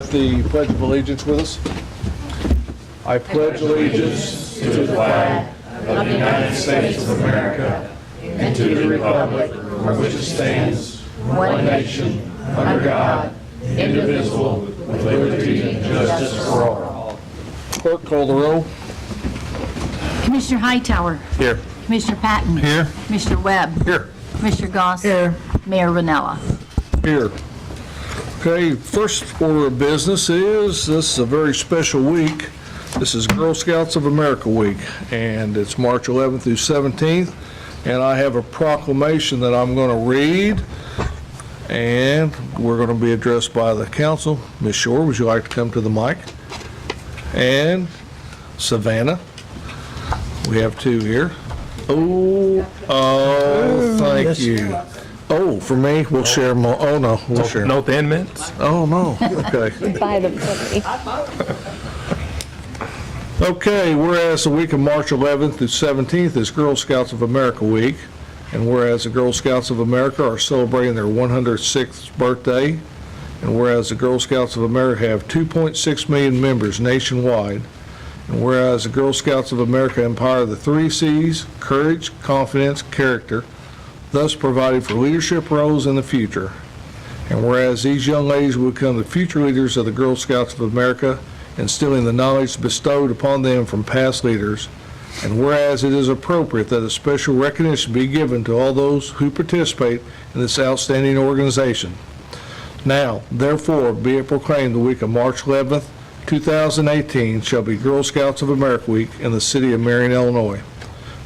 The Pledge of Allegiance with us. I pledge allegiance to the flag of the United States of America and to the republic for which it stands, one nation, under God, indivisible, with liberty and justice for all. Clerk, call the roll. Commissioner Hightower. Here. Commissioner Patton. Here. Commissioner Webb. Here. Commissioner Goss. Here. Mayor Rinella. Here. Okay, first order of business is, this is a very special week. This is Girl Scouts of America Week, and it's March 11th through 17th, and I have a proclamation that I'm going to read, and we're going to be addressed by the council. Ms. Shore, would you like to come to the mic? And Savannah, we have two here. Oh, thank you. Oh, for me, we'll share more. Oh, no, we'll share. No Thin Mints? Oh, no, okay. Buy them for me. Okay, whereas the week of March 11th through 17th is Girl Scouts of America Week, and whereas the Girl Scouts of America are celebrating their 106th birthday, and whereas the Girl Scouts of America have 2.6 million members nationwide, and whereas the Girl Scouts of America empower the 3 C's, courage, confidence, character, thus providing for leadership roles in the future. And whereas these young ladies will become the future leaders of the Girl Scouts of America, instilling the knowledge bestowed upon them from past leaders, and whereas it is appropriate that a special recognition be given to all those who participate in this outstanding organization. Now, therefore, be it proclaimed the week of March 11th, 2018 shall be Girl Scouts of America Week in the city of Marion, Illinois.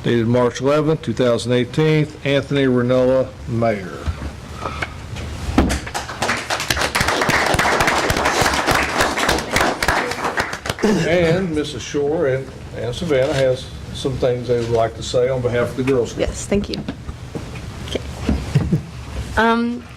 Dated March 11, 2018, Anthony Rinella, Mayor. And Mrs. Shore and Savannah has some things they would like to say on behalf of the Girl Scouts. Yes, thank you.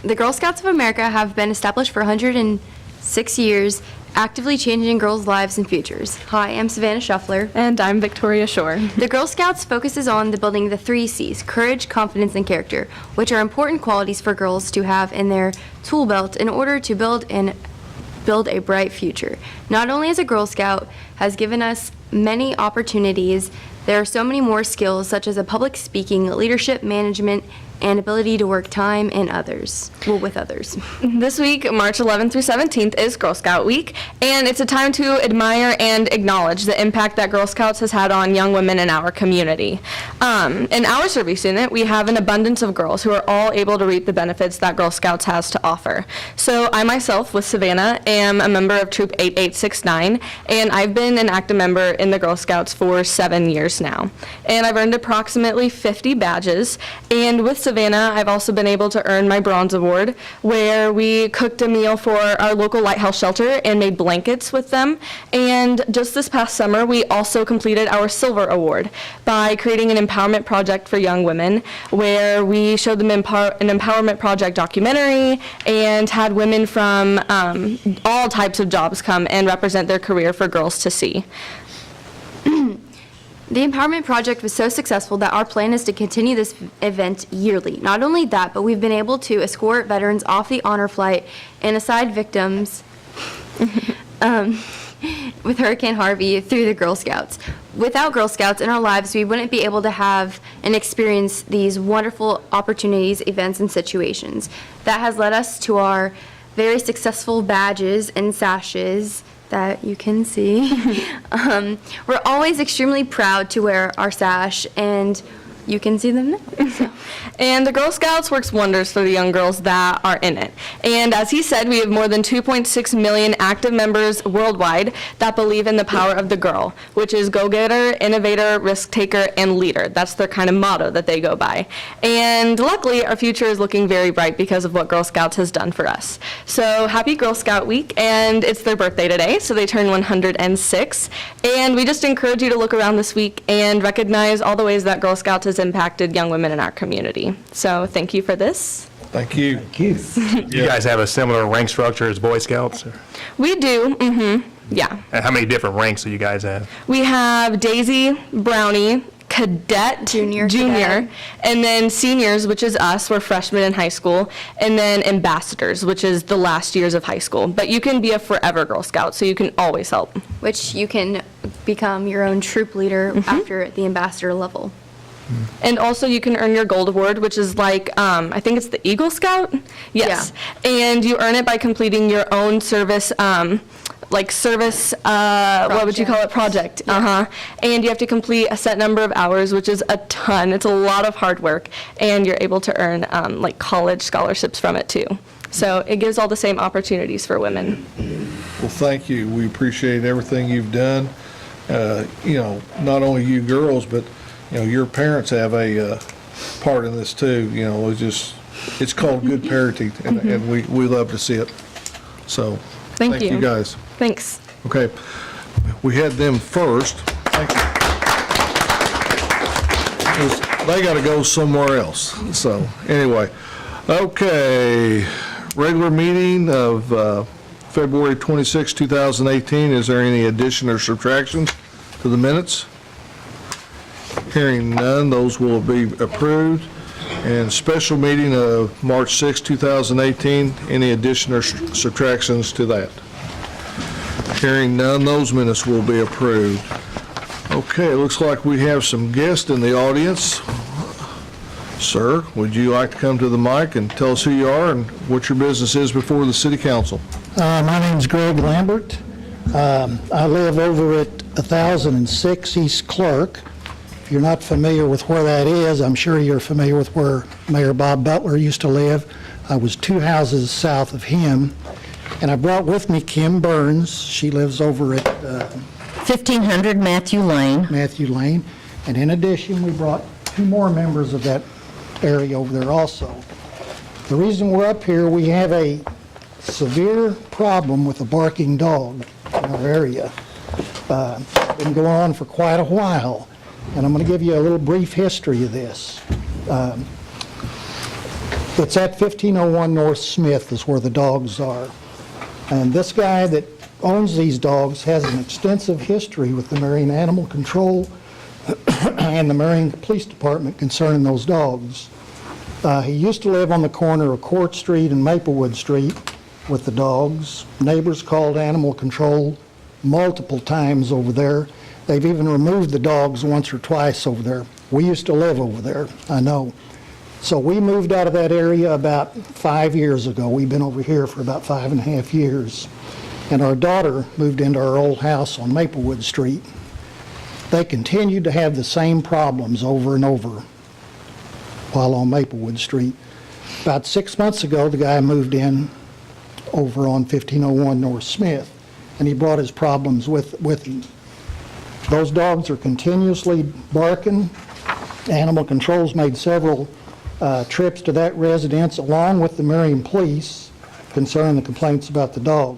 The Girl Scouts of America have been established for 106 years, actively changing girls' lives and futures. Hi, I'm Savannah Shuffler. And I'm Victoria Shore. The Girl Scouts focuses on the building the 3 C's, courage, confidence, and character, which are important qualities for girls to have in their tool belt in order to build a bright future. Not only as a Girl Scout has given us many opportunities, there are so many more skills such as public speaking, leadership, management, and ability to work with others. This week, March 11th through 17th, is Girl Scout Week, and it's a time to admire and acknowledge the impact that Girl Scouts has had on young women in our community. In our service unit, we have an abundance of girls who are all able to reap the benefits that Girl Scouts has to offer. So I myself, with Savannah, am a member of Troop 8869, and I've been an active member in the Girl Scouts for 7 years now. And I've earned approximately 50 badges, and with Savannah, I've also been able to earn my Bronze Award, where we cooked a meal for our local lighthouse shelter and made blankets with them. And just this past summer, we also completed our Silver Award by creating an empowerment project for young women, where we showed them an empowerment project documentary and had women from all types of jobs come and represent their career for girls to see. The Empowerment Project was so successful that our plan is to continue this event yearly. Not only that, but we've been able to escort veterans off the honor flight and aside victims with Hurricane Harvey through the Girl Scouts. Without Girl Scouts in our lives, we wouldn't be able to have and experience these wonderful opportunities, events, and situations. That has led us to our very successful badges and sashes that you can see. We're always extremely proud to wear our sash, and you can see them now. So. And the Girl Scouts works wonders for the young girls that are in it. And as he said, we have more than 2.6 million active members worldwide that believe in the power of the girl, which is go-getter, innovator, risk-taker, and leader. That's their kind of motto that they go by. And luckily, our future is looking very bright because of what Girl Scouts has done for us. So happy Girl Scout Week, and it's their birthday today, so they turn 106. And we just encourage you to look around this week and recognize all the ways that Girl Scouts has impacted young women in our community. So thank you for this. Thank you. You guys have a similar rank structure as Boy Scouts? Or? We do, yeah. And how many different ranks do you guys have? We have Daisy, Brownie, cadet, Junior cadet. and then seniors, which is us, we're freshmen in high school, and then ambassadors, which is the last years of high school. But you can be a forever Girl Scout, so you can always help. Which you can become your own troop leader after the ambassador level. And also you can earn your gold award, which is like, I think it's the Eagle Scout? Yes. And you earn it by completing your own service, what would you call it, project. And you have to complete a set number of hours, which is a ton. It's a lot of hard work, and you're able to earn like college scholarships from it too. So it gives all the same opportunities for women. Well, thank you. We appreciate everything you've done. Not only you girls, but, your parents have a part in this too. It's called good parenting, and we love to see it. So, Thank you. you guys. Thanks. Okay, we had them first. Thank you. 'Cause they gotta go somewhere else, so, anyway. Okay, regular meeting of February 26, 2018. Is there any addition or subtraction to the minutes? Hearing none, those will be approved. And special meeting of March 6, 2018, any addition or subtractions to that? Hearing none, those minutes will be approved. Okay, it looks like we have some guests in the audience. Sir, would you like to come to the mic and tell us who you are and what your business is before the city council? My name's Greg Lambert. I live over at 1006 East Clark. If you're not familiar with where that is, I'm sure you're familiar with where Mayor Bob Butler used to live. I was 2 houses south of him. And I brought with me Kim Burns. She lives over at 1500 Matthew Lane. Matthew Lane. And in addition, we brought 2 more members of that area over there also. The reason we're up here, we have a severe problem with a barking dog in our area. Been going on for quite a while. And I'm going to give you a little brief history of this. It's at 1501 North Smith is where the dogs are. And this guy that owns these dogs has an extensive history with the Marion Animal Control and the Marion Police Department concerning those dogs. He used to live on the corner of Court Street and Maplewood Street with the dogs. Neighbors called Animal Control multiple times over there. They've even removed the dogs once or twice over there. We used to live over there, I know. So we moved out of that area about 5 years ago. We've been over here for about 5.5 years. And our daughter moved into our old house on Maplewood Street. They continued to have the same problems over and over while on Maplewood Street. About 6 months ago, the guy moved in over on 1501 North Smith, and he brought his problems with him. Those dogs are continuously barking. Animal Control's made several trips to that residence along with the Marion Police concerning the complaints about the dog.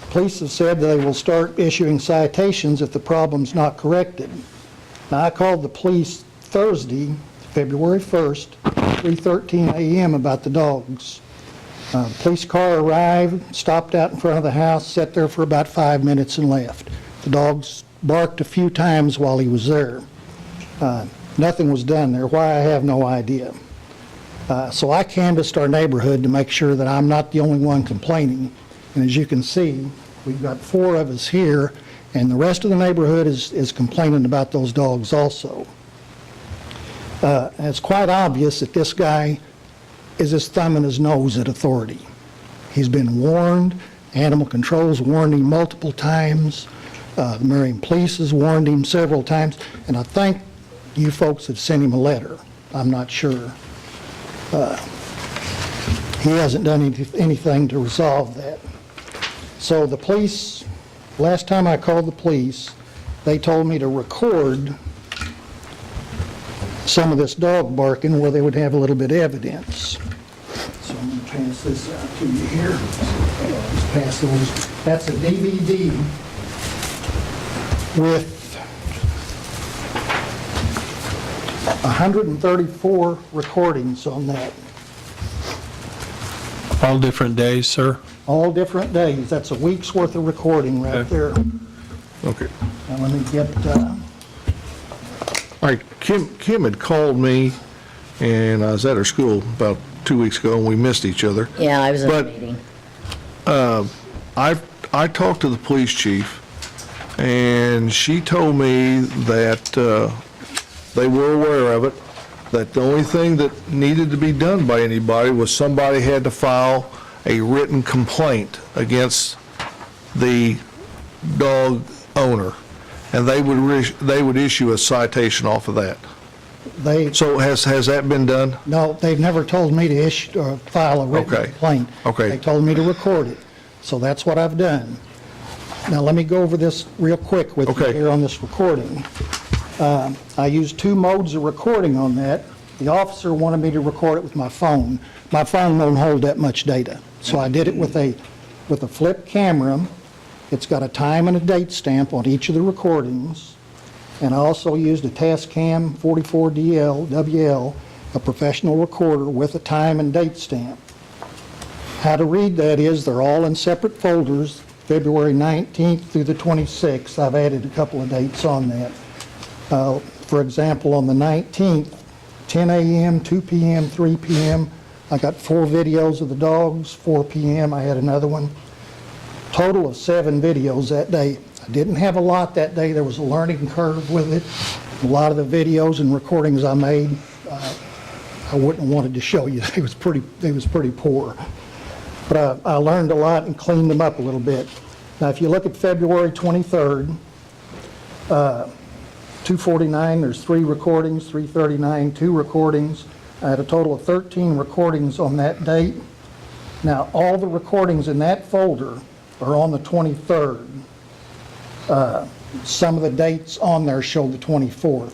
Police have said they will start issuing citations if the problem's not corrected. Now, I called the police Thursday, February 1st, 3:13 a.m. about the dogs. Police car arrived, stopped out in front of the house, sat there for about 5 minutes and left. The dogs barked a few times while he was there. Nothing was done there. Why, I have no idea. So I canvassed our neighborhood to make sure that I'm not the only one complaining. And as you can see, we've got 4 of us here, and the rest of the neighborhood is complaining about those dogs also. It's quite obvious that this guy is just thumbing his nose at authority. He's been warned. Animal Control's warned him multiple times. The Marion Police has warned him several times, and I think you folks have sent him a letter. I'm not sure. He hasn't done anything to resolve that. So the police, last time I called the police, they told me to record some of this dog barking where they would have a little bit of evidence. So I'm going to pass this out to you here. Just pass those. That's a DVD with 134 recordings on that. All different days, sir? All different days. That's a week's worth of recording right Okay. there. Okay. Now let me get, All right, Kim had called me, and I was at her school about 2 weeks ago, and we missed each other. Yeah, I was in a But- meeting. I talked to the police chief, and she told me that they were aware of it, that the only thing that needed to be done by anybody was somebody had to file a written complaint against the dog owner, and they would issue a citation off of that. They, So has that been done? no, they've never told me to issue, or file a written Okay. complaint. Okay. They told me to record it, so that's what I've done. Now, let me go over this real quick with you Okay. here on this recording. I used 2 modes of recording on that. The officer wanted me to record it with my phone. My phone won't hold that much data, so I did it with a flip camera. It's got a time and a date stamp on each of the recordings, and I also used a Tascam 44DL WL, a professional recorder with a time and date stamp. How to read that is they're all in separate folders, February 19th through the 26th. I've added a couple of dates on that. For example, on the 19th, 10 a.m., 2 p.m., 3 p.m., I got 4 videos of the dogs. 4 p.m., I had another one. Total of 7 videos that day. I didn't have a lot that day. There was a learning curve with it. A lot of the videos and recordings I made, I wouldn't have wanted to show you. They was pretty poor. But I learned a lot and cleaned them up a little bit. Now, if you look at February 23rd, 249, there's 3 recordings, 339, 2 recordings. I had a total of 13 recordings on that date. Now, all the recordings in that folder are on the 23rd. Some of the dates on there show the 24th.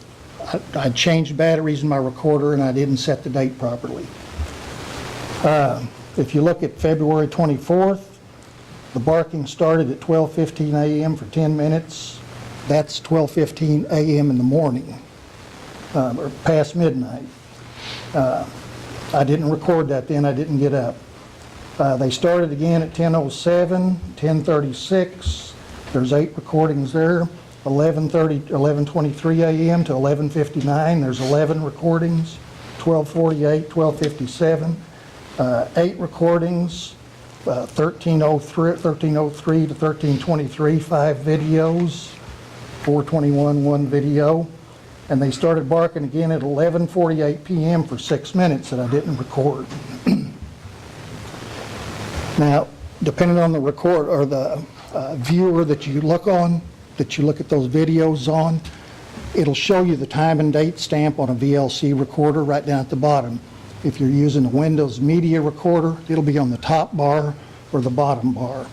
I changed batteries in my recorder and I didn't set the date properly. If you look at February 24th, the barking started at 12:15 a.m. for 10 minutes. That's 12:15 a.m. in the morning, or past midnight. I didn't record that then, I didn't get up. They started again at 10:07, 10:36, there's 8 recordings there. 11:23 a.m. to 11:59, there's 11 recordings. 12:48, 12:57, 8 recordings. 13:03 to 13:23, 5 videos. 4:21, 1 video. And they started barking again at 11:48 p.m. for 6 minutes that I didn't record. Now, depending on the record or the viewer that you look on, that you look at those videos on, it'll show you the time and date stamp on a VLC recorder right down at the bottom. If you're using a Windows Media Recorder, it'll be on the top bar or the bottom bar.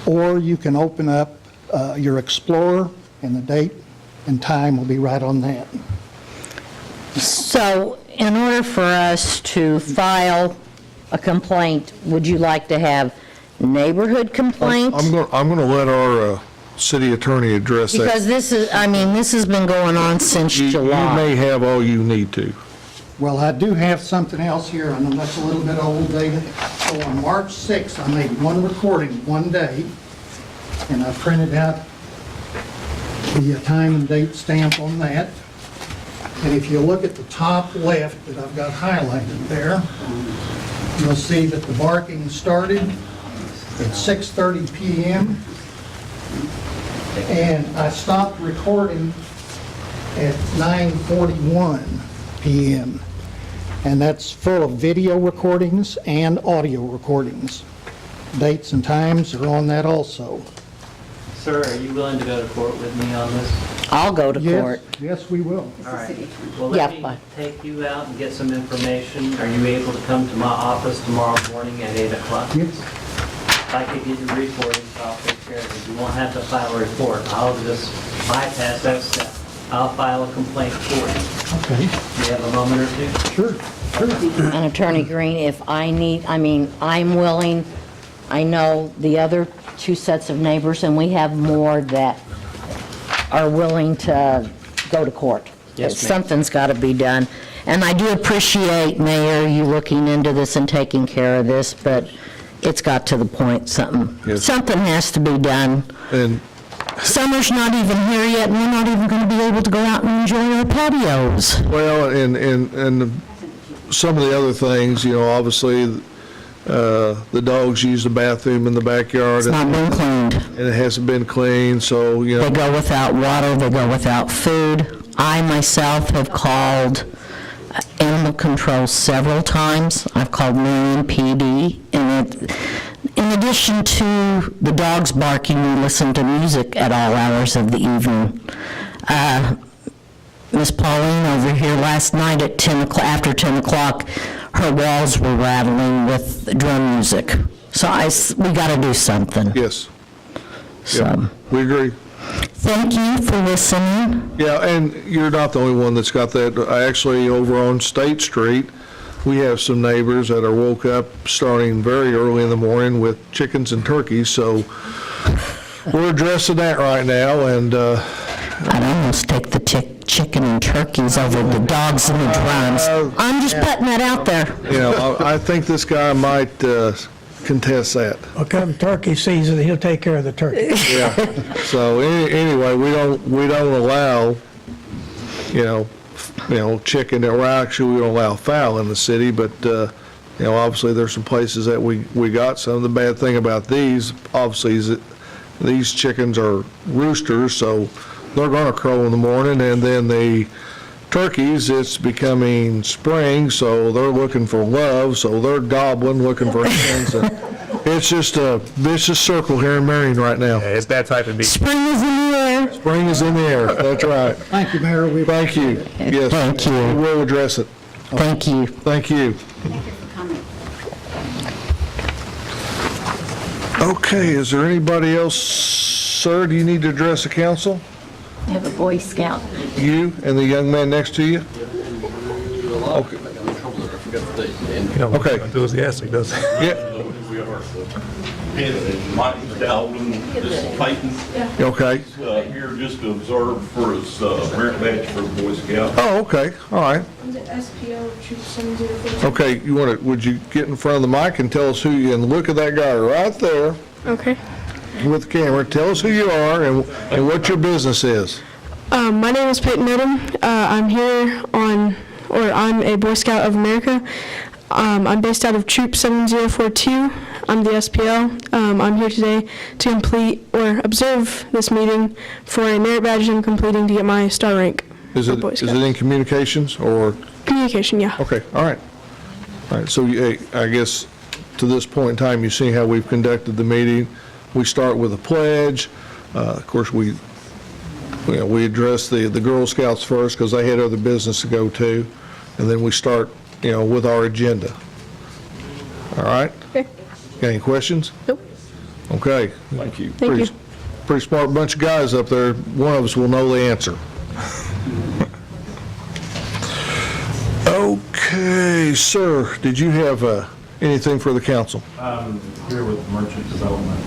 Or you can open up your Explorer and the date and time will be right on that. So in order for us to file a complaint, would you like to have neighborhood complaint? I'm going to let our city attorney address that. Because this is, I mean, this has been going on since You July. may have all you need to. Well, I do have something else here. I know that's a little bit old data. So on March 6th, I made 1 recording one day, and I printed out the time and date stamp on that. And if you look at the top left that I've got highlighted there, you'll see that the barking started at 6:30 p.m. and I stopped recording at 9:41 p.m. And that's full of video recordings and audio recordings. Dates and times are on that also. Sir, are you willing to go to court with me on this? I'll go to court. Yes, we will. All right. Well, Yeah, let me fine. take you out and get some information. Are you able to come to my office tomorrow morning at 8 o'clock? Yes. If I could get your recordings, I'll take care of it. You won't have to file a report. I'll just bypass that step. I'll file a complaint for you. Okay, Do you have a moment or two? sure, sure. And Attorney Green, if I need, I mean, I'm willing, I know the other 2 sets of neighbors, and we have more that are willing to go to court. Yes, ma'am. Something's got to be done. And I do appreciate, Mayor, you looking into this and taking care of this, but it's got to the point, Yes. something has to be done. And Summer's not even here yet, and we're not even going to be able to go out and enjoy our patios. Well, and some of the other things, obviously, the dogs use the bathroom in the backyard. It's not been cleaned. And it hasn't been cleaned, so, They go without water, they go without food. I myself have called animal control several times. I've called Marion PD, and in addition to the dogs barking, we listen to music at all hours of the evening. Miss Pauline over here last night at 10 o'clock, after 10 o'clock, her walls were rattling with drum music. So we got to do something. yes. So, Yeah, we agree. thank you for listening. Yeah, and you're not the only one that's got that. Actually, over on State Street, we have some neighbors that are woke up starting very early in the morning with chickens and turkeys, so we're addressing that right now, and I'd almost take the chicken and turkeys over the dogs and the drums. I'm just putting that out there. I think this guy might contest that. Well, come turkey season, he'll take care of the turkey. Yeah. So anyway, we don't allow, chicken, or actually we don't allow fowl in the city, but, obviously there's some places that we got some. The bad thing about these, obviously, is that these chickens are roosters, so they're gonna crow in the morning, and then the turkeys, it's becoming spring, so they're looking for love, so they're gobbling, looking for hens, and it's just a vicious circle here in Marion right now. It's that type of deal. Spring is in the air. Spring is in the air, that's right. Thank you, Mayor. We Thank you. Yes. Thank you. We will address it. Thank you. Thank you. Okay, is there anybody else, sir, do you need to address the council? We have a Boy Scout. You and the young man next to you? Okay. Okay. Enthusiastic, doesn't it? Yeah, Mike Dalvin, this is Peyton, okay. here just to observe for his merit badge for the Boy Scout. Oh, okay, all right. Okay, would you get in front of the mic and tell us who you, and look at that guy right there Okay. with the camera. Tell us who you are and what your business is. My name is Peyton Odom. I'm a Boy Scout of America. I'm based out of Troop 7042. I'm the SPL. I'm here today to complete or observe this meeting for a merit badge I'm completing to get my star rank Is for it Boy is Scout. it in communications or? Communication, yeah. Okay, all right. All right, so I guess to this point in time, you see how we've conducted the meeting. We start with a pledge. Of course, we address the Girl Scouts first because they had other business to go to. And then we start, with our agenda. All right? Okay. Got any questions? Nope. Okay. Thank you. Thank you. Pretty smart bunch of guys up there. One of us will know the answer. Okay, sir, did you have anything for the council? Here with merchant development,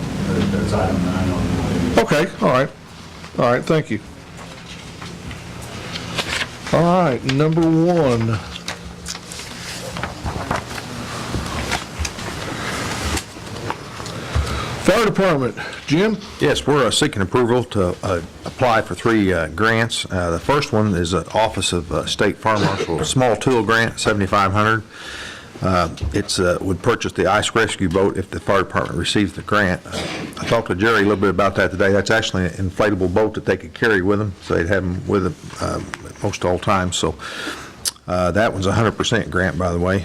there's item 9 on the Okay, all right. All right, thank you. All right, number 1. Fire Department, Jim? Yes, we're seeking approval to apply for 3 grants. The first one is the Office of State Fire Marshal Small Tool Grant, $7,500. It would purchase the ice rescue boat if the fire department receives the grant. I talked to Jerry a little bit about that today. That's actually an inflatable boat that they could carry with them, so they'd have them with them most all times. So that one's a 100% grant, by the way.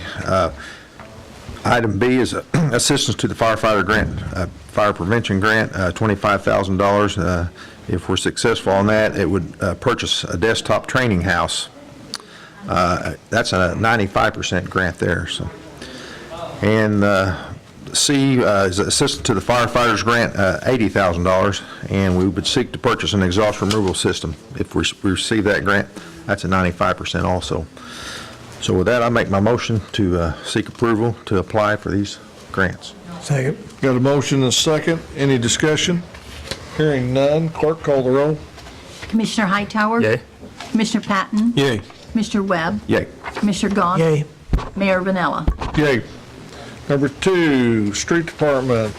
Item B is assistance to the firefighter grant, fire prevention grant, $25,000. If we're successful on that, it would purchase a desktop training house. That's a 95% grant there. So, and C is assistance to the firefighters grant, $80,000, and we would seek to purchase an exhaust removal system. If we receive that grant, that's a 95% also. So with that, I make my motion to seek approval to apply for these grants. Second. Got a motion and a second. Any discussion? Hearing none. Clerk, call the roll. Commissioner Hightower? Yay. Commissioner Patton? Yay. Commissioner Webb? Yay. Commissioner Gauss? Yay. Mayor Rinella? Yay. Number 2, Street Department,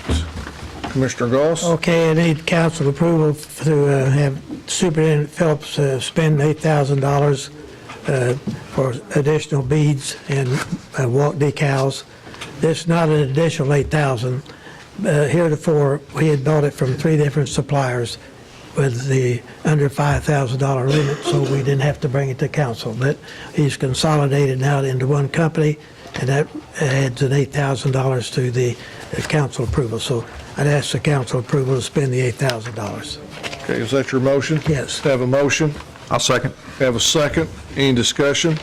Commissioner Goss? Okay, I need council approval to have Superintendent Phillips spend $8,000 for additional beads and walk decals. This is not an additional $8,000. Heretofore, we had bought it from 3 different suppliers with the under $5,000 limit, so we didn't have to bring it to council. But he's consolidated now into one company, and that adds an $8,000 to the council approval. So I'd ask the council approval to spend the $8,000. Okay, is that your motion? Yes. Have a motion? I'll second. Have a second. Any discussion?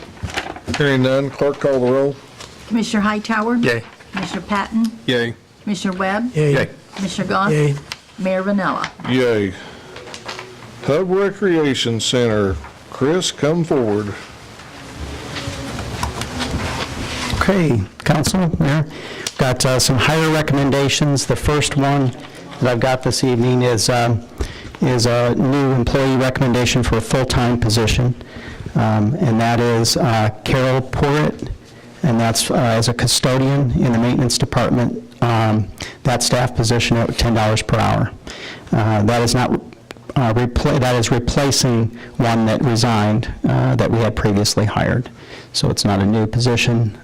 Hearing none, clerk call the roll. Commissioner Hightower? Yay. Commissioner Patton? Yay. Commissioner Webb? Yay. Commissioner Goss? Yay. Mayor Rinella? Yay. Hub Recreation Center. Chris, come forward. Okay, Council, Mayor, got some higher recommendations. The first one that I've got this evening is a new employee recommendation for a full-time position, and that is Carol Porritt, and that's as a custodian in the maintenance department. That staff position at $10 per hour. That is not that is replacing one that resigned that we had previously hired. So it's not a new position,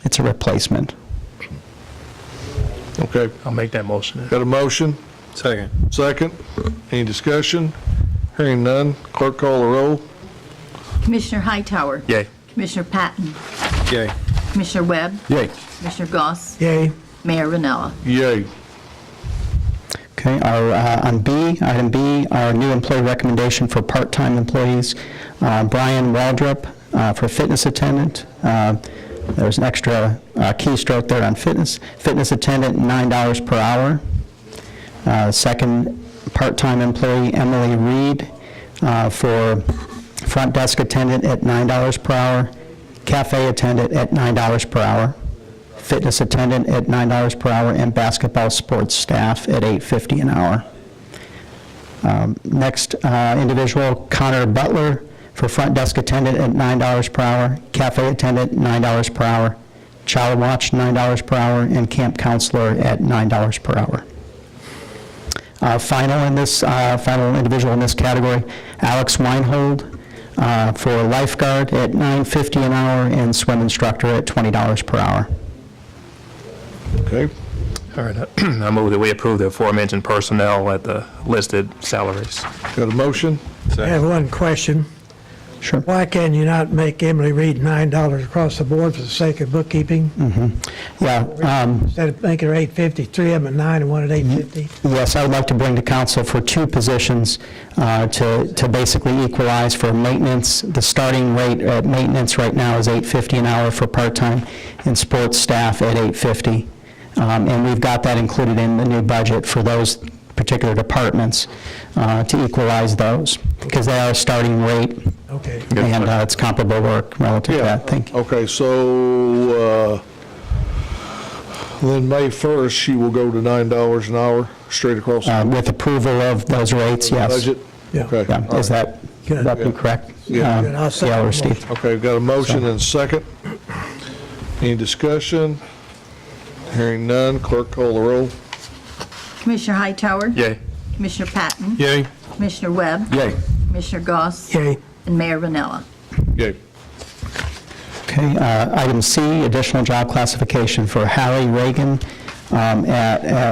it's a replacement. Okay, I'll make that motion. got a motion? Second. Second. Any discussion? Hearing none, clerk call the roll. Commissioner Hightower? Yay. Commissioner Patton? Yay. Commissioner Webb? Yay. Commissioner Goss? Yay. Mayor Rinella? Yay. Okay, on B, item B, our new employee recommendation for part-time employees, Brian Waldrop for fitness attendant. There's an extra keystroke there on fitness attendant, $9 per hour. Second part-time employee, Emily Reed, for front desk attendant at $9 per hour, cafe attendant at $9 per hour, fitness attendant at $9 per hour, and basketball sports staff at $8.50 an hour. Next individual, Connor Butler, for front desk attendant at $9 per hour, cafe attendant $9 per hour, child watch $9 per hour, and camp counselor at $9 per hour. Final individual in this category, Alex Weinhold, for lifeguard at $9.50 an hour, and swim instructor at $20 per hour. Okay, All right, I move that we approve the aforementioned personnel at the listed salaries. got a motion? I have one question. Sure. Why can you not make Emily Reed $9 across the board for the sake of bookkeeping? Yeah, Instead of making her $8.50, 3 of them at $9 and 1 at $8.50? yes, I would like to bring to council for 2 positions to basically equalize for maintenance. The starting rate at maintenance right now is $8.50 an hour for part-time, and sports staff at $8.50. And we've got that included in the new budget for those particular departments to equalize those, because they are a starting rate, Okay. and it's comparable work relative to that. Thank you. Okay, so then May 1st, she will go to $9 an hour, straight across the With approval of those rates, yes. budget? Yeah. Okay. Yeah, all is right. would that be correct? Yeah. Good, I'll second Yeah, or the Steve? motion. Okay, we've got a motion and a second. Any discussion? Hearing none, clerk call the roll. Commissioner Hightower? Yay. Commissioner Patton? Yay. Commissioner Webb? Yay. Commissioner Goss? Yay. And Mayor Rinella? Yay. Okay, item C, additional job classification for Hallie Reagan,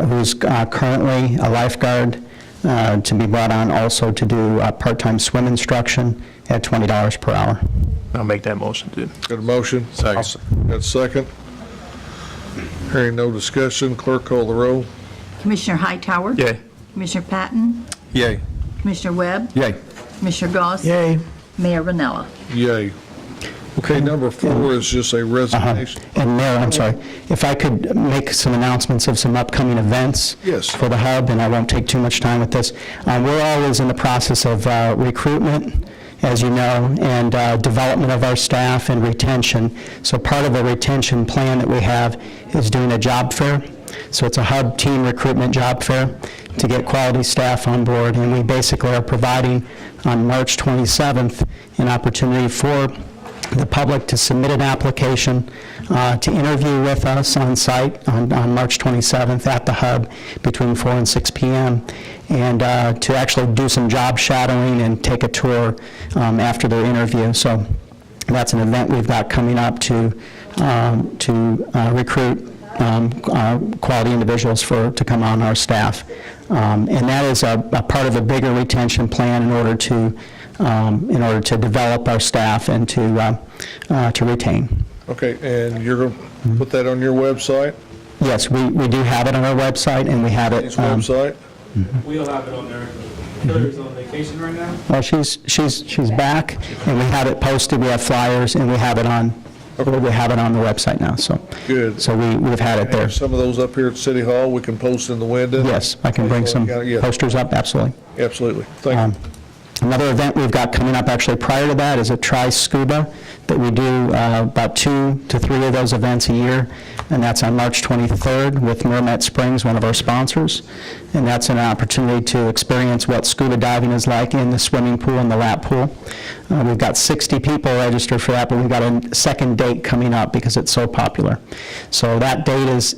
who's currently a lifeguard, to be brought on also to do part-time swim instruction at $20 per hour. I'll make that motion, dude. Got a motion? Second. Got a second? Hearing no discussion, clerk call the roll. Commissioner Hightower? Yay. Commissioner Patton? Yay. Commissioner Webb? Yay. Commissioner Goss? Yay. Mayor Rinella? Yay. Okay, number 4 is just a resignation. And Mayor, I'm sorry, if I could make some announcements of some upcoming events Yes. for the hub, and I won't take too much time with this. We're always in the process of recruitment, as you know, and development of our staff and retention. So part of the retention plan that we have is doing a job fair. So it's a hub team recruitment job fair to get quality staff on board, and we basically are providing on March 27th an opportunity for the public to submit an application to interview with us on site on March 27th at the Hub between 4 and 6 p.m. and to actually do some job shadowing and take a tour after their interview. So that's an event we've got coming up to recruit quality individuals to come on our staff. And that is a part of a bigger retention plan in order to develop our staff and to retain. Okay, and you're going to put that on your website? Yes, we do have it on our website, and we have it. His website? We'll have it on there. Hillary's on vacation right now? Well, she's back, and we have it posted. We have flyers, and we have it on. We have it on the website now. So Good. So we've had it there. And some of those up here at City Hall, we can post in the window? Yes, I can bring some Yeah. posters up. Absolutely. Absolutely. Thank you. Another event we've got coming up actually prior to that is a Tri-Scuba that we do about 2 to 3 of those events a year, and that's on March 23rd with Mermet Springs, one of our sponsors, and that's an opportunity to experience what scuba diving is like in the swimming pool and the lap pool. We've got 60 people registered for that, but we've got a second date coming up because it's so popular. So that date is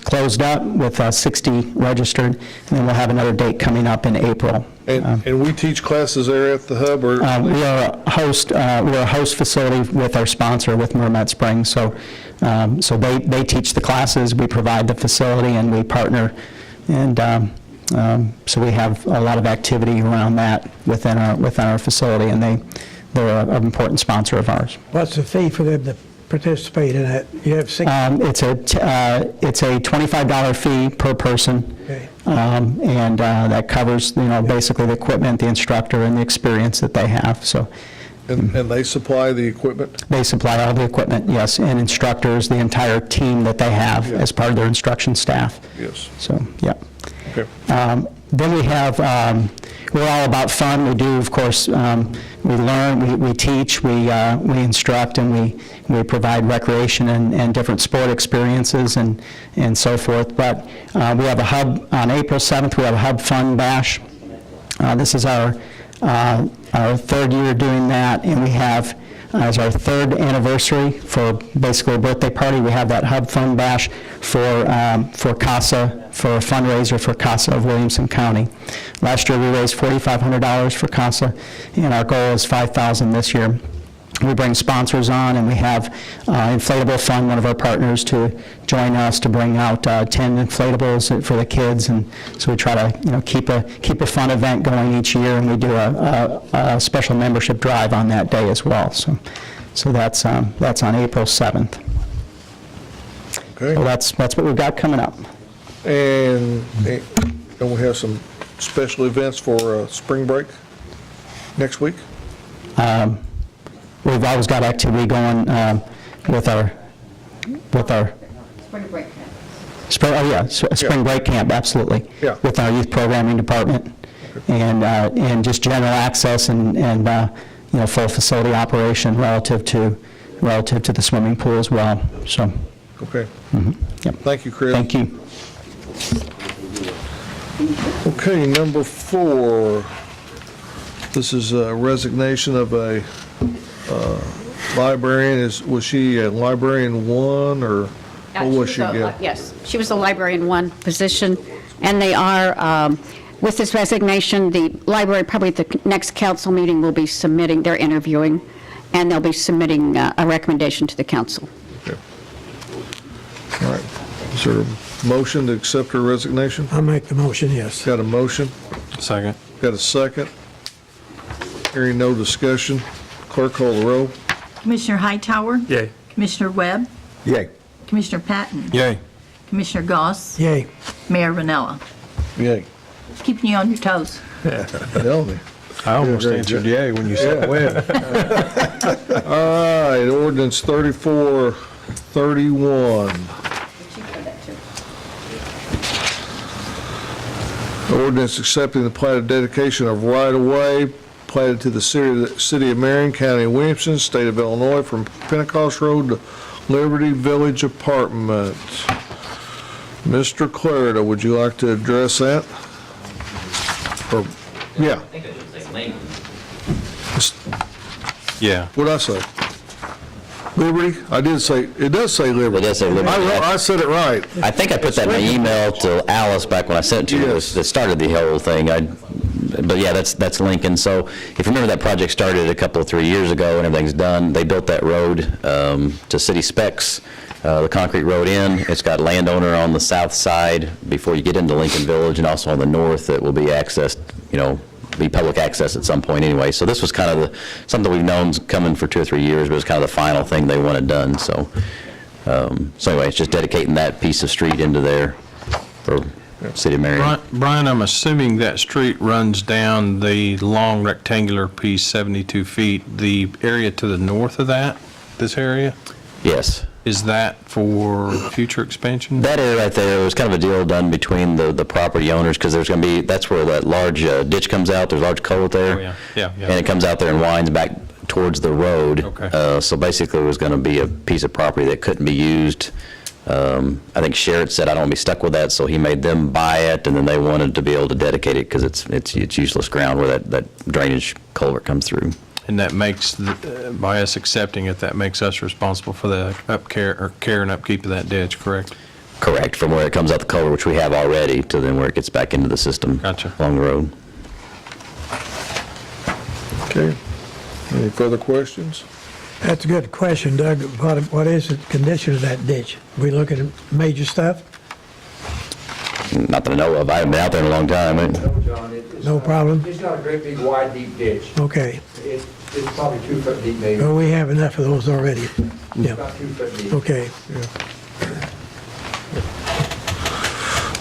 closed up with 60 registered, and then we'll have another date coming up in April. And we teach classes there at the Hub, or? We are a host facility with our sponsor, with Mermet Springs, so they teach the classes, we provide the facility, and we partner, and so we have a lot of activity around that within our facility, and they're an important sponsor of ours. What's the fee for them to participate in that? You have 6. It's a $25 fee per person. Okay. And that covers, basically the equipment, the instructor, and the experience that they have, so. And they supply the equipment? They supply all the equipment, yes, and instructors, the entire team that they have as part of their instruction staff. Yes. So, yeah. Okay. Then we have, we're all about fun. We do, of course, we learn, we teach, we instruct, and we provide recreation and different sport experiences and so forth. But we have a hub, on April 7th, we have a Hub Fun Bash. This is our third year doing that, and we have, as our third anniversary for basically a birthday party, we have that Hub Fun Bash for CASA, for a fundraiser for CASA of Williamson County. Last year we raised $4,500 for CASA, and our goal is $5,000 this year. We bring sponsors on, and we have Inflatable Fun, one of our partners, to join us to bring out 10 inflatables for the kids, and so we try to keep a fun event going each year, and we do a special membership drive on that day as well. So that's on April 7th. Okay. So that's what we've got coming up. And we have some special events for spring break next week? We've always got activity going with our Spring break camp. spring break camp, absolutely. Yeah. With our youth programming department, and just general access and full facility operation relative to the swimming pool as well. So. Okay. Yep. Thank you, Chris. Thank you. Okay, number 4. This is a resignation of a librarian. Was she a librarian 1, or what was she again? Yes, she was a librarian 1 position, and they are, with this resignation, the library, probably at the next council meeting, will be submitting, they're interviewing, and they'll be submitting a recommendation to the council. Okay. All right. Is there a motion to accept her resignation? I'll make the motion, yes. Got a motion? Second. Got a second? Hearing no discussion, clerk call the roll. Commissioner Hightower? Yay. Commissioner Webb? Yay. Commissioner Patton? Yay. Commissioner Goss? Yay. Mayor Rinella? Yay. Keeping you on your toes. Tell me. I almost Very answered good. yay when you said win. All right, ordinance 3431. Ordinance accepting the platted dedication of right-of-way platted to the city of Marion, County of Williamson, state of Illinois, from Pentecost Road to Liberty Village Apartment. Mr. Clarida, would you like to address that? Or, yeah. Yeah. What'd I say? Liberty? I did say, it does say Liberty. It does say Liberty. I said it right. I think I put that in my email to Alice back when I sent it to you, Yes. that started the whole thing. But yeah, that's Lincoln. So if you remember, that project started a couple of 3 years ago, and everything's done. They built that road to city specs, the concrete road in. It's got landowner on the south side before you get into Lincoln Village, and also on the north that will be accessed, be public access at some point anyway. So this was kind of something we've known's coming for 2 or 3 years, but it's kind of the final thing they wanted done. So anyway, it's just dedicating that piece of street into there for City of Marion. Brian, I'm assuming that street runs down the long rectangular piece, 72 feet. The area to the north of that, this area, Yes. is that for future expansion? That area right there was kind of a deal done between the property owners, because there's going to be, that's where that large ditch comes out, there's a large culvert there. Oh, yeah, yeah, yeah. And it comes out there and winds back towards the road. Okay. So basically, it was going to be a piece of property that couldn't be used. I think Sherrod said, I don't want to be stuck with that, so he made them buy it, and then they wanted to be able to dedicate it, because it's useless ground where that drainage culvert comes through. And that makes, by us accepting it, that makes us responsible for the care and upkeep of that ditch, correct? Correct, from where it comes out the culvert, which we have already, to then where it gets back into the system. Gotcha. Along the road. Okay. Any further questions? That's a good question, Doug. What is the condition of that ditch? We looking at major stuff? Not that I know of. I haven't been out there in a long time. No problem? It's not a great big wide deep ditch. Okay. It's probably 2 foot deep maybe. Well, we have enough of those already. Yeah. About 2 foot deep. Okay.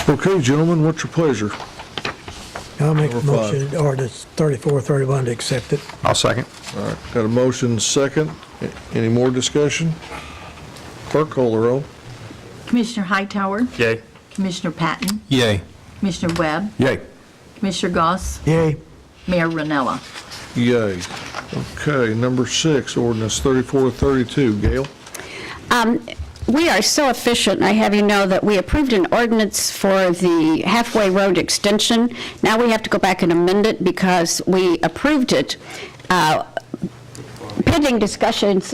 Okay, gentlemen, what's your pleasure? I'll make a Number 5. motion, ordinance 3431 to accept it. I'll second. All right, got a motion second. Any more discussion? Clerk, call the roll. Commissioner Hightower? Yay. Commissioner Patton? Yay. Commissioner Webb? Yay. Commissioner Goss? Yay. Mayor Rinella? Yay. Okay, number 6, ordinance 3432. Gail? We are so efficient, I have you know that we approved an ordinance for the halfway road extension. Now we have to go back and amend it because we approved it pending discussions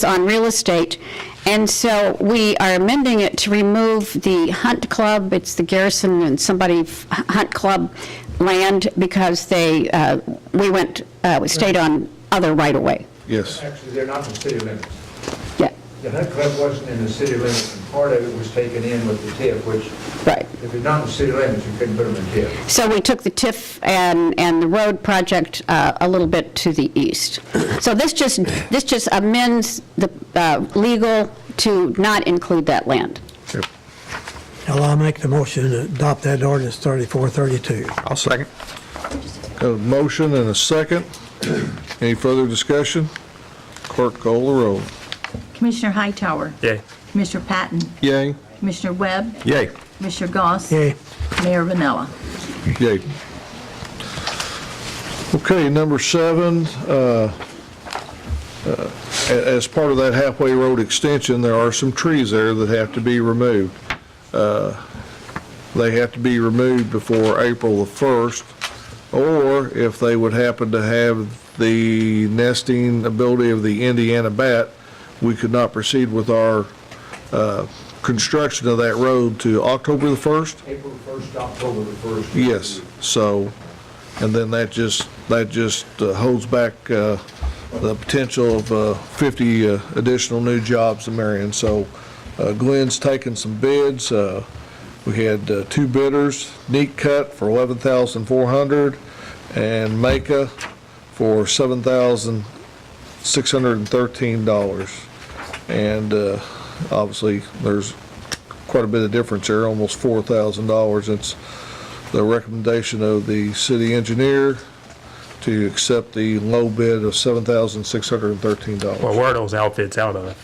on real estate. And so we are amending it to remove the Hunt Club, it's the Garrison and somebody Hunt Club land, because we stayed on other right-of-way. Yes. Actually, they're not in the city limits. Yeah. The Hunt Club wasn't in the city limits, and part of it was taken in with the TIF, which, Right. if it's not in the city limits, you couldn't put them in TIF. So we took the TIF and the road project a little bit to the east. So this just amends the legal to not include that land. Well, I'll make the motion to adopt that ordinance 3432. I'll second. Got a motion and a second. Any further discussion? Clerk, call the roll. Commissioner Hightower? Yay. Commissioner Patton? Yay. Commissioner Webb? Yay. Commissioner Goss? Yay. Mayor Rinella? Yay. Okay, number 7, as part of that halfway road extension, there are some trees there that have to be removed. They have to be removed before April the 1st, or if they would happen to have the nesting ability of the Indiana bat, we could not proceed with our construction of that road to October the 1st. April the 1st, October the 1st. Yes, so, and then that just holds back the potential of 50 additional new jobs in Marion. So Glenn's taken some bids. We had 2 bidders, Neat Cut for $11,400 and Maka for $7,613. And obviously, there's quite a bit of difference there, almost $4,000. It's the recommendation of the city engineer to accept the low bid of $7,613. Well, where are those outfits out of?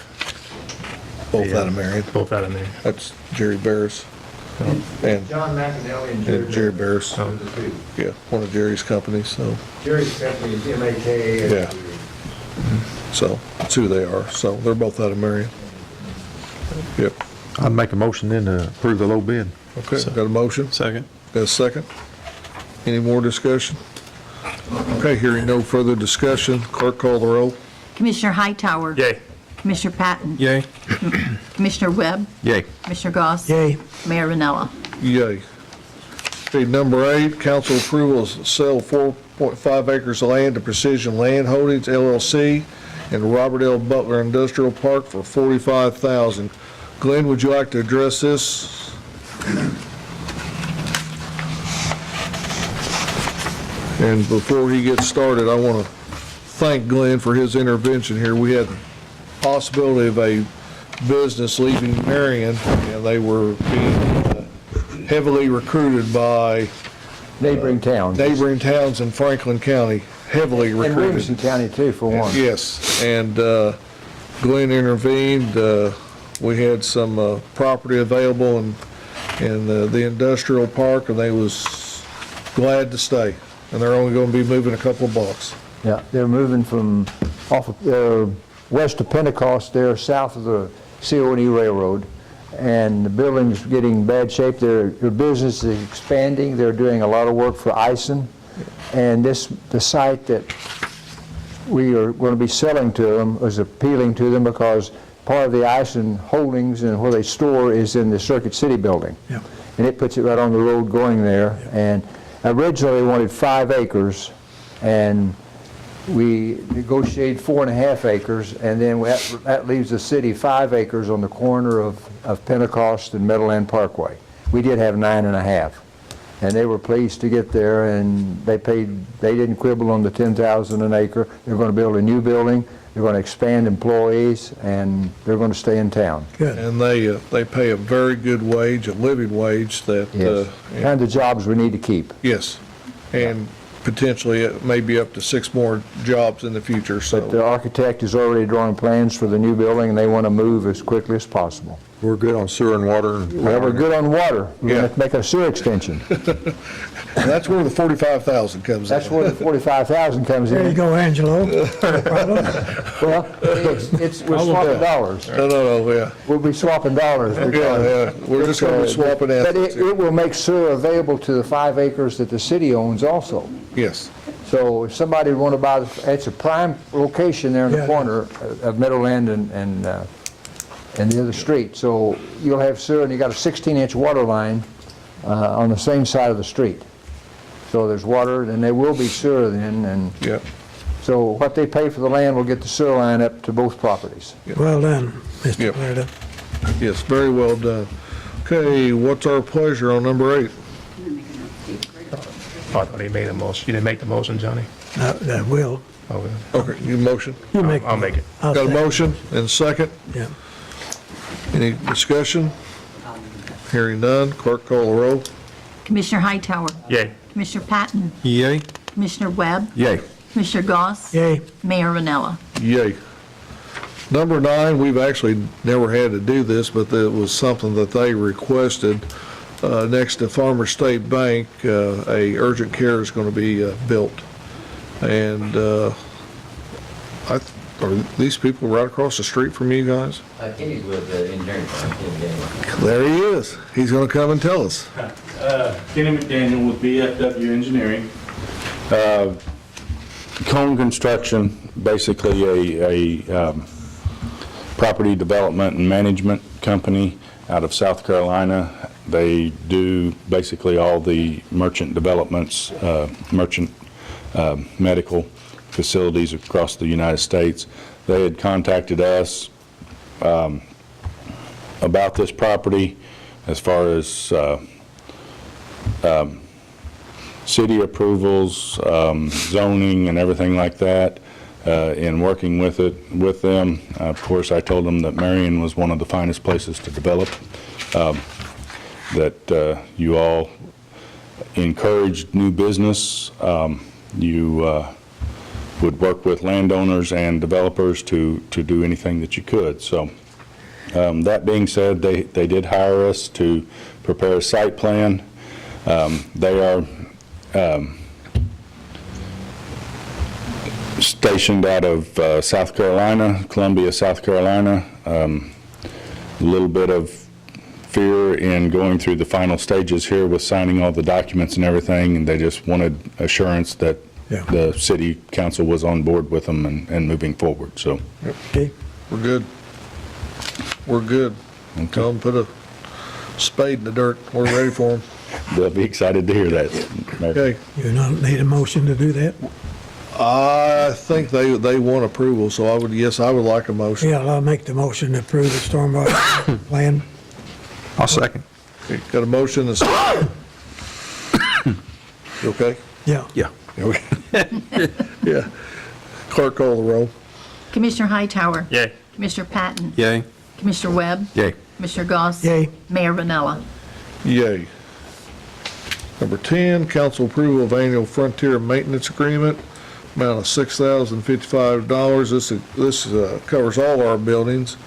Both out of Marion. Both out of there. That's Jerry Bears. And John McAnally and Jerry Bears. are the two. Yeah, one of Jerry's companies, so, Jerry's company is MAK. Yeah. so that's who they are. So they're both out of Marion. Yep. I'd make a motion then to approve the low bid. Okay, got a motion? Second. Got a second? Any more discussion? Okay, hearing no further discussion, clerk call the roll. Commissioner Hightower. Yay. Commissioner Patton. Yay. Commissioner Webb. Yay. Commissioner Goss. Yay. Mayor Rinella. Yay. Okay, number 8, council approval of sale of 4.5 acres of land to Precision Land Holdings LLC in Robert L. Butler Industrial Park for $45,000. Glenn, would you like to address this? And before he gets started, I want to thank Glenn for his intervention here. We had the possibility of a business leaving Marion, and they were being heavily recruited by Neighboring towns. neighboring towns in Franklin County, heavily And recruited. Williamson County too, for one. Yes, and Glenn intervened. We had some property available in the industrial park, and they was glad to stay. And they're only going to be moving a couple of blocks. Yeah, they're moving from off of, west of Pentecost there, south of the CONE Railroad. And the building's getting bad shape. Their business is expanding. They're doing a lot of work for Ison. And the site that we are going to be selling to them is appealing to them because part of the Ison holdings and where they store is in the Circuit City building. Yeah. And it puts it right on the road going there. And originally they wanted 5 acres, and we negotiated 4.5 acres, and then that leaves the city 5 acres on the corner of Pentecost and Meadowland Parkway. We did have 9.5, and they were pleased to get there, and they didn't quibble on the $10,000 an acre. They're going to build a new building, they're going to expand employees, and they're going to stay in town. Good. And they pay a very good wage, a living wage that. Yes, kind of jobs we need to keep. Yes, and potentially it may be up to 6 more jobs in the future, so. But the architect is already drawing plans for the new building, and they want to move as quickly as possible. We're good on sewer and water. Well, we're good on water. We're going to make a sewer extension. And that's where the $45,000 comes in. That's where the $45,000 comes in. There you go, Angelo. Well, we're swapping dollars. No, yeah. We'll be swapping dollars. Yeah, we're just going to be swapping But assets. it will make sewer available to the 5 acres that the city owns also. Yes, So if somebody would want to buy, it's a prime location there in the Yeah. corner of Meadowland and the other street. So you'll have sewer, and you got a 16-inch water line on the same side of the street. So there's water, and there will be sewer then, and yeah. so what they pay for the land will get the sewer line up to both properties. Well done, Mr. Yep. Clarendon. Yes, very well done. Okay, what's our pleasure on number 8? Oh, I thought he made a motion. You didn't make the motion, Johnny? I will. Oh, well. Okay, you motion? You make. I'll make it. I'll Got a second. motion and second? Yeah. Any discussion? Hearing none, clerk call the roll. Commissioner Hightower. Yay. Commissioner Patton. Yay. Commissioner Webb. Yay. Commissioner Goss. Yay. Mayor Rinella. Yay. Number 9, we've actually never had to do this, but it was something that they requested. Next to Farmer State Bank, a urgent care is going to be built. And are these people right across the street from you guys? Kenny's with the engineering firm. There he is. He's going to come and tell us. Kenny McDaniel with BFW Engineering. Cone Construction, basically a property development and management company out of South Carolina. They do basically all the merchant developments, merchant medical facilities across the United States. They had contacted us about this property as far as city approvals, zoning, and everything like that. In working with them, of course, I told them that Marion was one of the finest places to develop. That you all encouraged new business. You would work with landowners and developers to do anything that you could. So that being said, they did hire us to prepare a site plan. They are stationed out of South Carolina, Columbia, South Carolina. A little bit of fear in going through the final stages here with signing all the documents and everything, and they just wanted assurance that Yeah. the city council was on board with them and moving forward, so. Okay. We're good. We're good. Tell them put a spade in the dirt. We're ready for them. They'll be excited to hear that, Mayor. Okay. You don't need a motion to do that? I think they want approval, so I would like a motion. Yeah, I'll make the motion to approve the stormwater plan. I'll second. Okay, got a motion and a second. You okay? Yeah. Yeah. Yeah. Clerk call the roll. Commissioner Hightower. Yay. Commissioner Patton. Yay. Commissioner Webb. Yay. Commissioner Goss. Yay. Mayor Rinella. Yay. Number 10, council approval of annual Frontier Maintenance Agreement, amount of $6,055. This covers all our buildings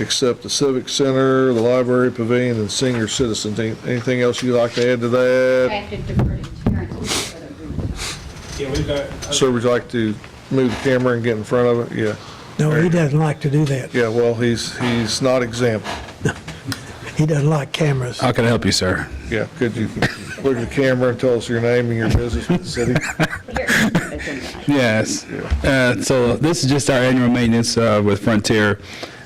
except the Civic Center, the Library Pavilion, and Senior Citizens. Anything else you'd like to add to that? have to defer to Terrence. Yeah, we've got. Sir, would you like to move the camera and get in front of it? Yeah. No, he doesn't like to do that. Yeah, well, he's not exempt. He doesn't like cameras. How can I help you, sir? Yeah, could you look at the camera and tell us your name and your business with the city? Yes. So this is just our annual maintenance with Frontier.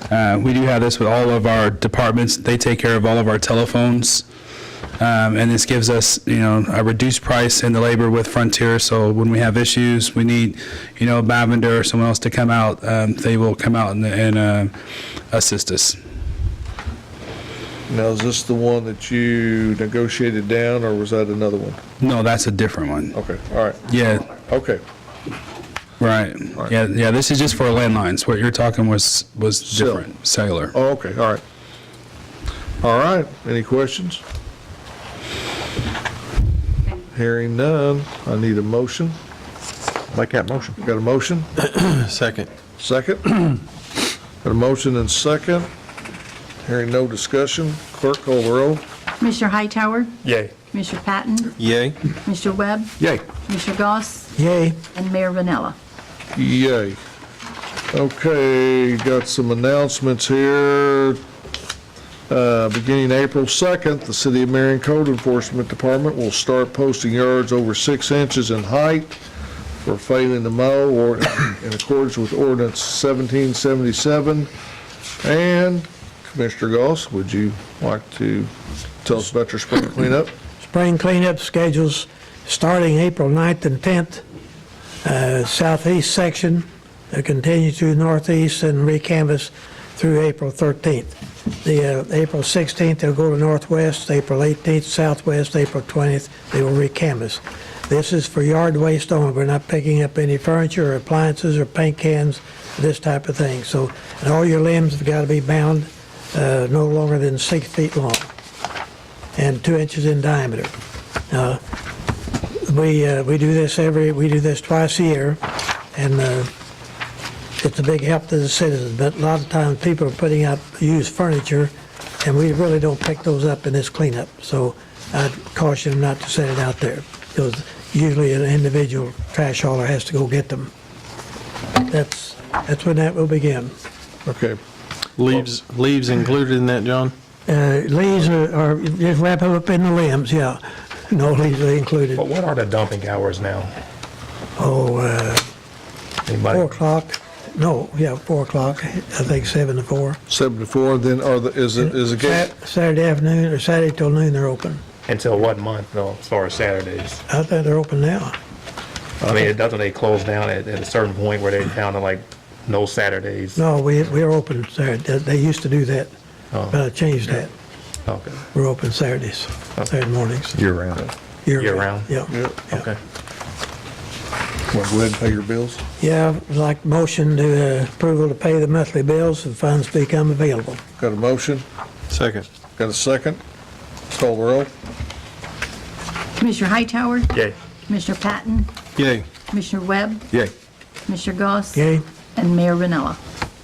We do have this with all of our departments. They take care of all of our telephones. And this gives us, a reduced price in the labor with Frontier. So when we have issues, we need, Bavender or someone else to come out, they will come out and assist us. Now, is this the one that you negotiated down, or was that another one? No, that's a different one. Okay, all right. Yeah. Okay. Right. right. Yeah. This is just for landlines. What you're talking was different, cellular. Oh, okay, all right. All right, any questions? Hearing none, I need a motion. Make that motion. Got a motion? Second. Second? Got a motion and second. Hearing no discussion, clerk call the roll. Commissioner Hightower. Yay. Commissioner Patton. Yay. Commissioner Webb. Yay. Commissioner Goss. Yay. And Mayor Rinella. Yay. Okay, got some announcements here. Beginning April 2nd, the City of Marion Code Enforcement Department will start posting yards over 6 inches in height for failing to mow or in accordance with Ordinance 1777. And Commissioner Goss, would you like to tell us about your spring cleanup? Spring cleanup schedules starting April 9th and 10th. Southeast section, continue to northeast and recanvass through April 13th. The April 16th, they'll go to northwest, April 18th, southwest, April 20th, they will recanvass. This is for yard waste only. We're not picking up any furniture or appliances or paint cans, this type of thing. So, and all your limbs have got to be bound no longer than 6 feet long and 2 inches in diameter. We do this twice a year, and it's a big help to the citizens. But a lot of times people are putting out used furniture, and we really don't pick those up in this cleanup. So I'd caution them not to set it out there, because usually an individual trash hauler has to go get them. That's when that will begin. Okay. Leaves included in that, John? Leaves are just wrap up in the limbs, yeah. No leaves are included. But what are the dumping hours now? Oh, Anybody? 4 o'clock. No, yeah, 4 o'clock. I think 7 to 4. 7 to 4, then is the gate? Saturday afternoon, or Saturday till noon, they're open. Until what month, though, as far as Saturdays? I think they're open now. I mean, doesn't they close down at a certain point where they down to like no Saturdays? No, we're open Saturday. They used to do that, but I changed that. Okay. We're open Saturdays, Saturday mornings. Year round. Year round? Yeah. Okay. Want to go ahead and pay your bills? Yeah, I'd like motion to approval to pay the monthly bills if funds become available. Got a motion? Second. Got a second? Call the roll. Commissioner Hightower. Yay. Commissioner Patton. Yay. Commissioner Webb. Yay. Commissioner Goss. Yay. And Mayor Rinella.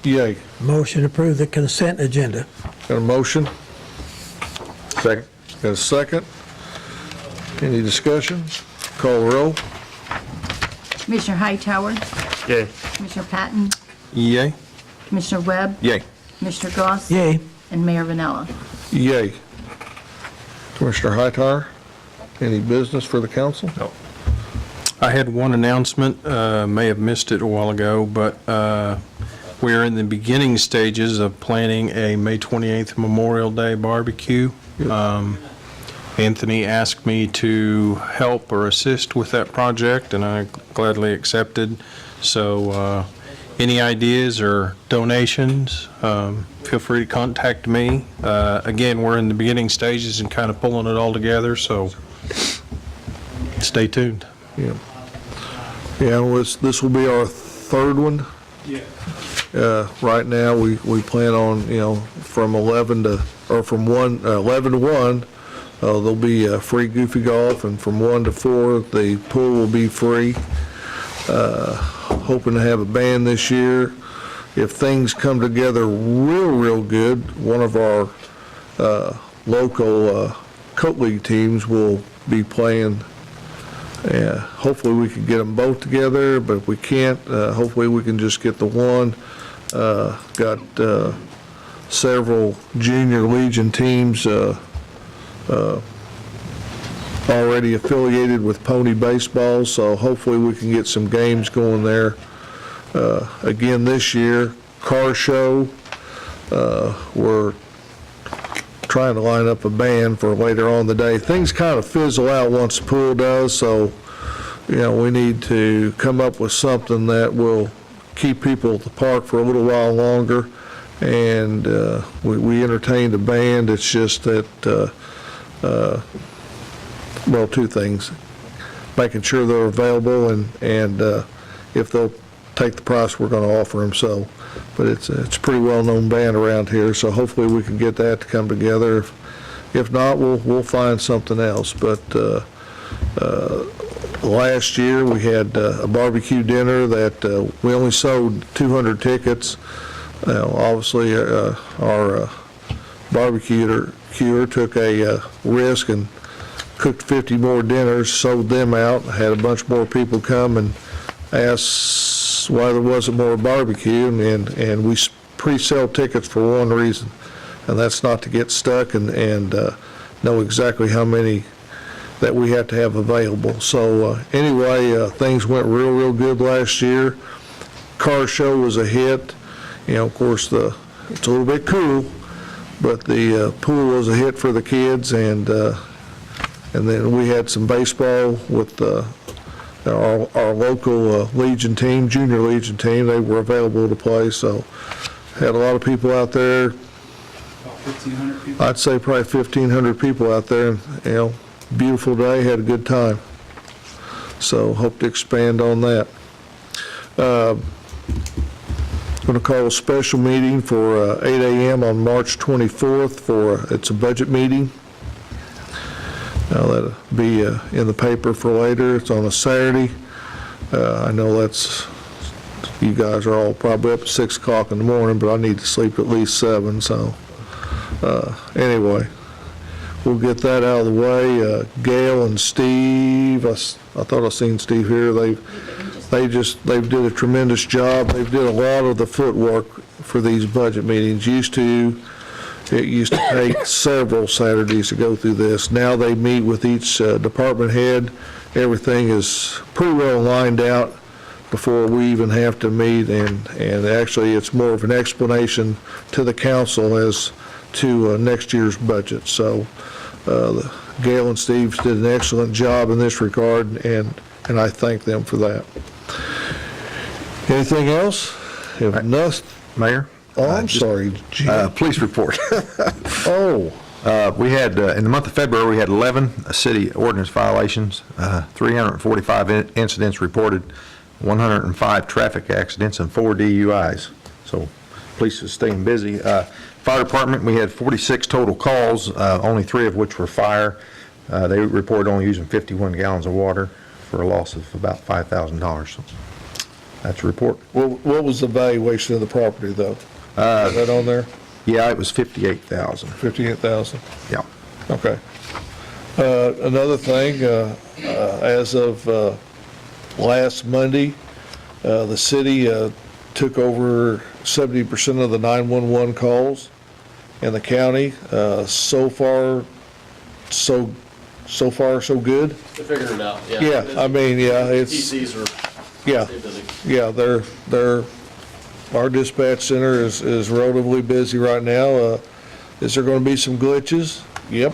Yay. Motion to approve the consent agenda. Got a motion? Second. Got a second? Any discussion? Call the roll. Commissioner Hightower. Yay. Commissioner Patton. Yay. Commissioner Webb. Yay. Commissioner Goss. Yay. And Mayor Rinella. Yay. Commissioner Hightower, any business for the council? No. I had one announcement, may have missed it a while ago, but we're in the beginning stages of planning a May 28th Memorial Day barbecue. Anthony asked me to help or assist with that project, and I gladly accepted. So any ideas or donations, feel free to contact me. Again, we're in the beginning stages and kind of pulling it all together, so stay tuned. Yeah. Yeah, well, this will be our third one. Right now, we plan on, from 11 to 1, there'll be free goofy golf, and from 1 to 4, the pool will be free. Hoping to have a band this year. If things come together real good, one of our local Coat League teams will be playing. Hopefully we can get them both together, but if we can't, hopefully we can just get the one. Got several junior Legion teams already affiliated with Pony Baseball, so hopefully we can get some games going there. Again this year, car show, we're trying to line up a band for later on in the day. Things kind of fizzle out once the pool does, so we need to come up with something that will keep people at the park for a little while longer. And we entertained a band. It's just that, two things: making sure they're available, and if they'll take the price we're going to offer them. So, but it's a pretty well-known band around here, so hopefully we can get that to come together. If not, we'll find something else. But last year we had a barbecue dinner that we only sold 200 tickets. Obviously, our barbecuer took a risk and cooked 50 more dinners, sold them out, had a bunch more people come and asked why there wasn't more barbecue, and we pre-sell tickets for one reason, and that's not to get stuck and know exactly how many that we have to have available. So anyway, things went real good last year. Car show was a hit. Of course, it's a little bit cool, but the pool was a hit for the kids, and then we had some baseball with our local Legion team, junior Legion team. They were available to play, so had a lot of people out there. About 1,500 people? I'd say probably 1,500 people out there. Beautiful day, had a good time. So hope to expand on that. Going to call a special meeting for 8 a.m. on March 24th it's a budget meeting. Now that'll be in the paper for later. It's on a Saturday. I know you guys are all probably up at 6 o'clock in the morning, but I need to sleep at least 7, so anyway, we'll get that out of the way. Gail and Steve, I thought I seen Steve here. They've did a tremendous job. They've did a lot of the footwork for these budget meetings. It used to take several Saturdays to go through this. Now they meet with each department head. Everything is pretty well lined out before we even have to meet, and actually it's more of an explanation to the council as to next year's budget. So Gail and Steve did an excellent job in this regard, and I thank them for that. Anything else? If not, Mayor? Oh, I'm sorry, Jim. Police report. Oh. We had, in the month of February, we had 11 city ordinance violations, 345 incidents reported, 105 traffic accidents, and 4 DUIs. So police is staying busy. Fire department, we had 46 total calls, only 3 of which were fire. They reported only using 51 gallons of water for a loss of about $5,000. So that's a report. What was the valuation of the property, though? Is that on there? Yeah, it was $58,000. $58,000? Yeah. Okay. Another thing, as of last Monday, the city took over 70% of the 911 calls in the county. So far, so so far, so good. They're figuring it out, yeah. Yeah, I mean, yeah, it's, TCs are yeah, stay busy. yeah, our dispatch center is relatively busy right now. Is there gonna be some glitches? Yep.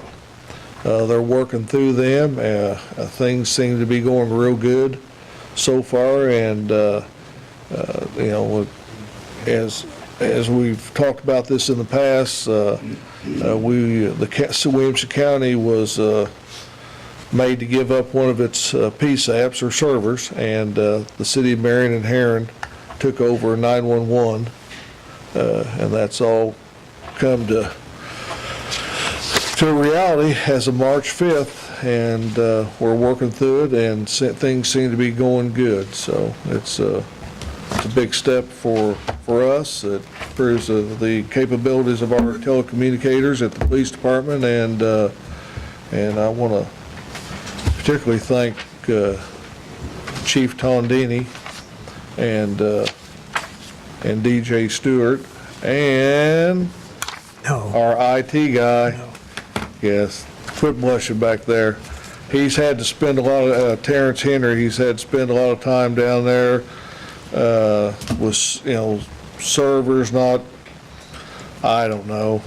They're working through them. Things seem to be going real good so far, and, you know, as we've talked about this in the past, Williamson County was made to give up one of its PSAPs or servers, and the city of Marion and Heron took over 911, and that's all come to reality as of March 5th, and we're working through it, and things seem to be going good. So it's a big step for us. It proves the capabilities of our telecommunicators at the police department, and I want to particularly thank Chief Tondini and DJ Stewart and our IT guy. Yes, quit blushing back there. He's had to spend a lot of, Terrence Henry, he's had to spend a lot of time down there with, you know, servers not, I don't know.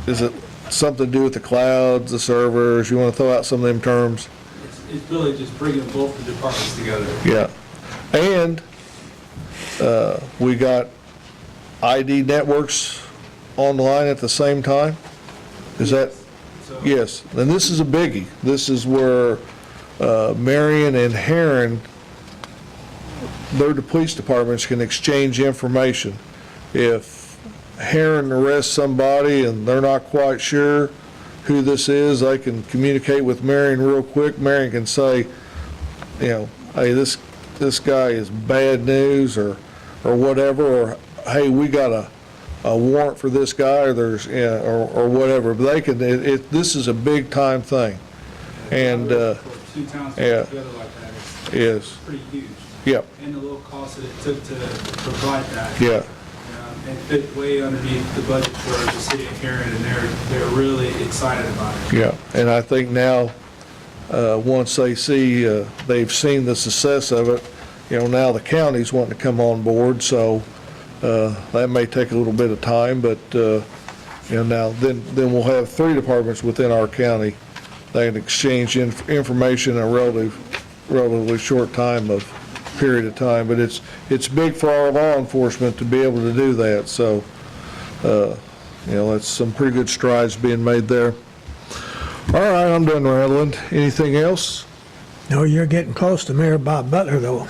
Is it something to do with the clouds, the servers? You want to throw out some of them terms? It's really just bringing both the departments together. Yeah. And we got ID networks online at the same time? Is that? Yes. And this is a biggie. This is where Marion and Heron, the police departments can exchange information. If Heron arrests somebody and they're not quite sure who this is, they can communicate with Marion real quick. Marion can say, you know, hey, this guy is bad news, or whatever, or hey, we got a warrant for this guy, or there's, yeah, or whatever. But they can. This is a big time thing, and For two towns to yeah, work together like that is is pretty huge. Yep. And the little cost that it took to provide that. Yeah. It fit way underneath the budget for the city of Heron, and they're really excited about it. Yeah, and I think now, once they see, they've seen the success of it, you know, now the county's wanting to come on board, so that may take a little bit of time, but, you know, now, then we'll have 3 departments within our county that can exchange information in a relatively short period of time, but it's big for our law enforcement to be able to do that, so, you know, that's some pretty good strides being made there. All right, I'm done rambling. Anything else? No, you're getting close to Mayor Bob Butler, though.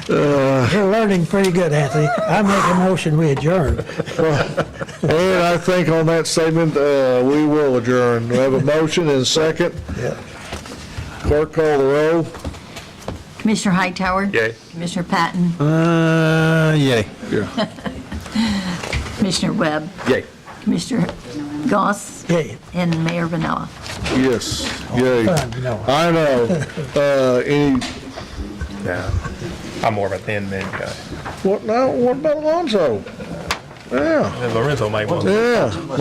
You're learning pretty good, Anthony. I make a motion, we adjourn. And I think on that statement, we will adjourn. We have a motion and a second. Yeah. Clerk, call the roll. Commissioner Hightower? Yay. Commissioner Patton? Yay. Yeah. Commissioner Webb? Yay. Commissioner Goss? Yay. And Mayor Rinella? Yes, yay. Fun, no. I know. Any, Yeah. I'm more of a thin man guy. what about Alonzo? Yeah, And Lorenzo might want to. yeah.